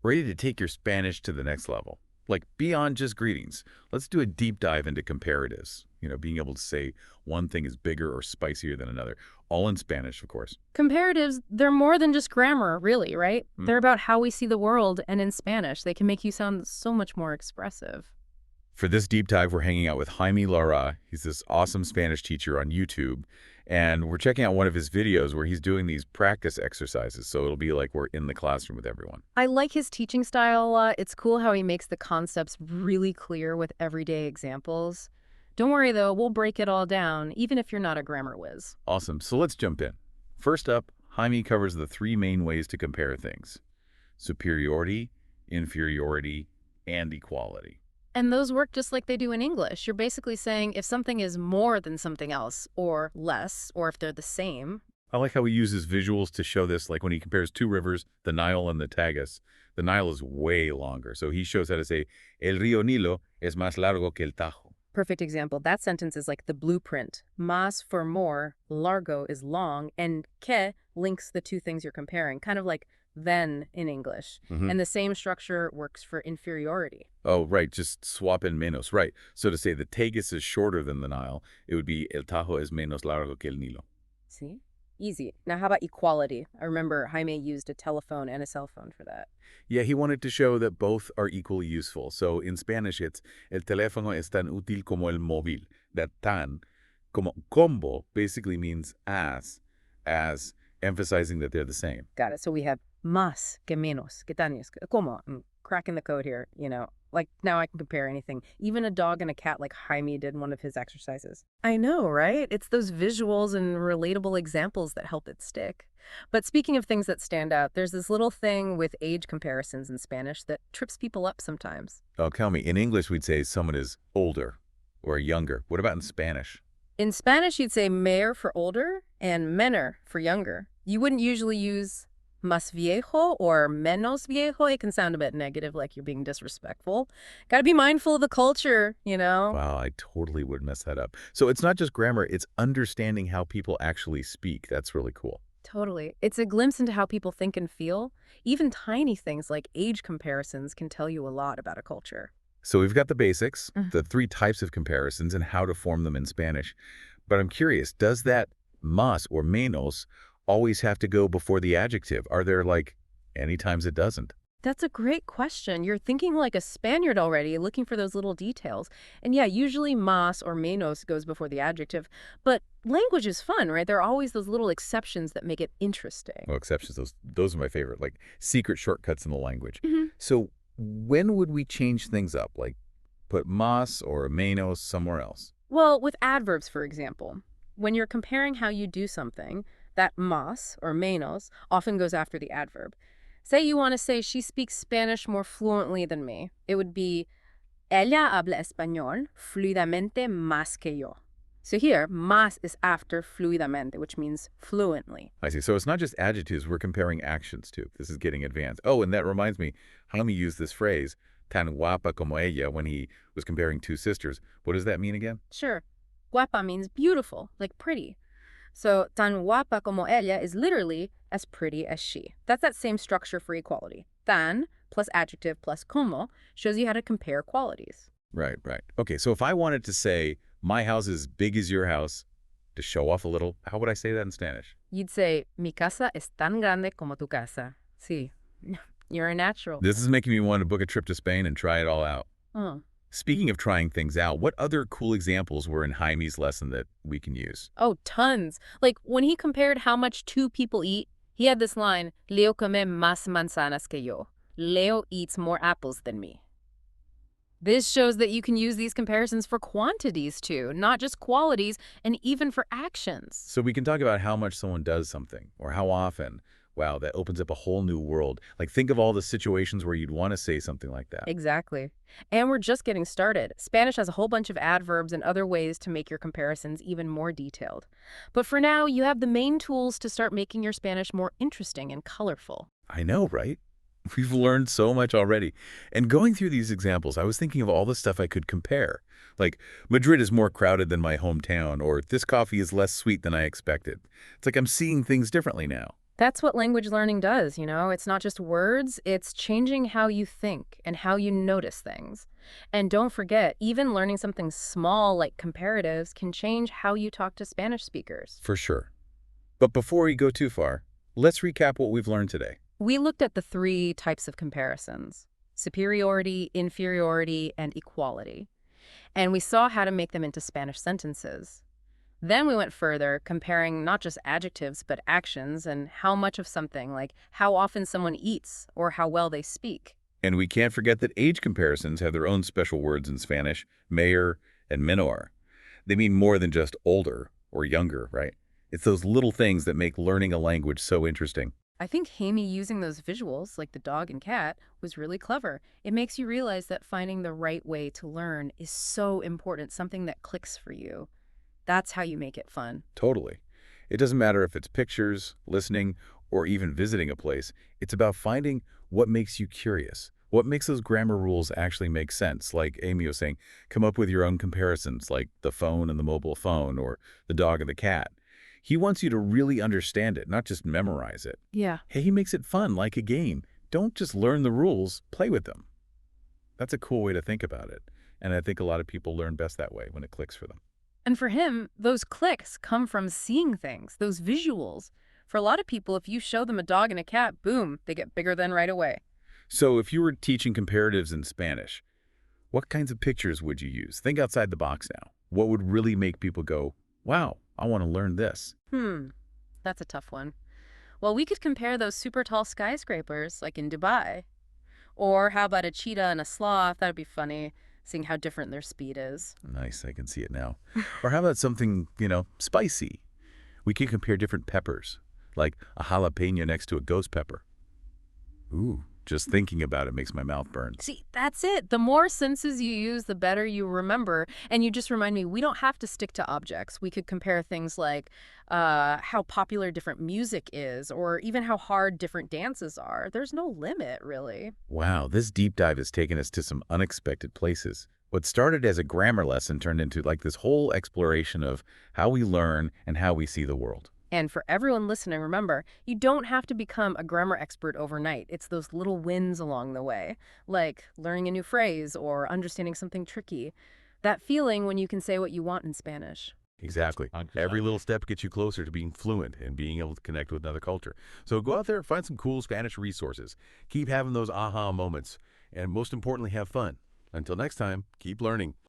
Ready to take your Spanish to the next level? Like beyond just greetings, let's do a deep dive into comparatives. Being able to say one thing is bigger or spicier than another, all in Spanish, of course. Comparatives, they're more than just grammar, really, right? Hmm. They're about how we see the world, and in Spanish, they can make you sound so much more expressive. For this deep dive, we're hanging out with Jaime Lara. He's this awesome Spanish teacher on YouTube, and we're checking out one of his videos where he's doing these practice exercises, so it'll be like we're in the classroom with everyone. I like his teaching style a lot. It's cool how he makes the concepts really clear with everyday examples. Don't worry, though, we'll break it all down, even if you're not a grammar whiz. Awesome, so let's jump in. First up, Jaime covers the three main ways to compare things: superiority, inferiority, and equality. And those work just like they do in English. You're basically saying if something is more than something else, or less, or if they're the same. I like how he uses visuals to show this, like when he compares two rivers, the Nile and the Tagus. The Nile is way longer, so he shows how to say, El río Nilo es más largo que el Tajo. Perfect example. That sentence is like the blueprint. Más for more, largo is long, and que links the two things you're comparing, kind of like then in English. Hmm. And the same structure works for inferiority. Oh, right, just swap in menos, right. So to say the Tagus is shorter than the Nile, it would be El Tajo es menos largo que el Nilo. See? Easy. Now, how about equality? I remember Jaime used a telephone and a cell phone for that. Yeah, he wanted to show that both are equally useful. So in Spanish, it's el teléfono es tan útil como el móvil. That tan, como combo, basically means as emphasizing that they're the same. Got it. So we have más que menos. ¿Qué tan es? ¿Cómo? I'm cracking the code here, Like, now I can compare anything. Even a dog and a cat like Jaime did in one of his exercises. I know, right? It's those visuals and relatable examples that help it stick. But speaking of things that stand out, there's this little thing with age comparisons in Spanish that trips people up sometimes. Oh, tell me, in English, we'd say someone is older or younger. What about in Spanish? In Spanish, you'd say mayor for older and menor for younger. You wouldn't usually use más viejo or menos viejo. It can sound a bit negative, like you're being disrespectful. Got to be mindful of the culture. Wow, I totally would mess that up. So it's not just grammar, it's understanding how people actually speak. That's really cool. Totally. It's a glimpse into how people think and feel. Even tiny things like age comparisons can tell you a lot about a culture. So we've got the basics, Mm. the three types of comparisons, and how to form them in Spanish. But I'm curious, does that más or menos always have to go before the adjective? Are there, like, any times it doesn't? That's a great question. You're thinking like a Spaniard already, looking for those little details. And yeah, usually más or menos goes before the adjective. But language is fun, right? There are always those little exceptions that make it interesting. Well, exceptions, those are my favorite, like secret shortcuts in the language. Mhm. So when would we change things up, like put más or menos somewhere else? Well, with adverbs, for example, when you're comparing how you do something, that más or menos often goes after the adverb. Say you want to say she speaks Spanish more fluently than me. It would be ella habla español fluidamente más que yo. So here, más is after fluidamente, which means fluently. I see. So it's not just adjectives, we're comparing actions too. This is getting advanced. Oh, and that reminds me, Jaime used this phrase, tan guapa como ella, when he was comparing two sisters. What does that mean again? Sure, guapa means beautiful, like pretty. So tan guapa como ella is literally as pretty as she. That's that same structure for equality. Tan plus adjective plus como shows you how to compare qualities. Right, right. Okay, so if I wanted to say, my house is big as your house, to show off a little, how would I say that in Spanish? You'd say, mi casa es tan grande como tu casa. Sí, you're a natural. This is making me want to book a trip to Spain and try it all out. Oh. Speaking of trying things out, what other cool examples were in Jaime's lesson that we can use? Oh, tons. Like when he compared how much two people eat, he had this line, Leo come más manzanas que yo. Leo eats more apples than me. This shows that you can use these comparisons for quantities too, not just qualities, and even for actions. So we can talk about how much someone does something, or how often. Wow, that opens up a whole new world. Like, think of all the situations where you'd want to say something like that. Exactly. And we're just getting started. Spanish has a whole bunch of adverbs and other ways to make your comparisons even more detailed. But for now, you have the main tools to start making your Spanish more interesting and colorful. I know, right? We've learned so much already. And going through these examples, I was thinking of all the stuff I could compare. Like, Madrid is more crowded than my hometown, or this coffee is less sweet than I expected. It's like I'm seeing things differently now. That's what language learning does, you know? It's not just words, it's changing how you think and how you notice things. And don't forget, even learning something small like comparatives can change how you talk to Spanish speakers. For sure. But before we go too far, let's recap what we've learned today. We looked at the three types of comparisons: superiority, inferiority, and equality. And we saw how to make them into Spanish sentences. Then we went further, comparing not just adjectives, but actions and how much of something, like how often someone eats or how well they speak. And we can't forget that age comparisons have their own special words in Spanish, mayor and menor. They mean more than just older or younger, right? It's those little things that make learning a language so interesting. I think Hammy using those visuals, like the dog and cat, was really clever. It makes you realize that finding the right way to learn is so important, something that clicks for you. That's how you make it fun. Totally. It doesn't matter if it's pictures, listening, or even visiting a place. It's about finding what makes you curious, what makes those grammar rules actually make sense. Like Amy was saying, come up with your own comparisons, like the phone and the mobile phone, or the dog and the cat. He wants you to really understand it, not just memorize it. Yeah. Hey, he makes it fun, like a game. Don't just learn the rules, play with them. That's a cool way to think about it. And I think a lot of people learn best that way, when it clicks for them. And for him, those clicks come from seeing things, those visuals. For a lot of people, if you show them a dog and a cat, boom, they get bigger than right away. So if you were teaching comparatives in Spanish, what kinds of pictures would you use? Think outside the box now. What would really make people go, wow, I want to learn this? That's a tough one. Well, we could compare those super tall skyscrapers, like in Dubai. Or how about a cheetah and a sloth? That'd be funny, seeing how different their speed is. Nice, I can see it now. Or how about something, spicy? We can compare different peppers, like a jalapeno next to a ghost pepper. Ooh, just thinking about it makes my mouth burn. See, that's it. The more senses you use, the better you remember. And you just remind me, we don't have to stick to objects. We could compare things like how popular different music is, or even how hard different dances are. There's no limit, really. Wow, this deep dive has taken us to some unexpected places. What started as a grammar lesson turned into like this whole exploration of how we learn and how we see the world. And for everyone listening, remember, you don't have to become a grammar expert overnight. It's those little wins along the way, like learning a new phrase or understanding something tricky. That feeling when you can say what you want in Spanish. Exactly. Every little step gets you closer to being fluent and being able to connect with another culture. So go out there and find some cool Spanish resources. Keep having those aha moments. And most importantly, have fun. Until next time, keep learning.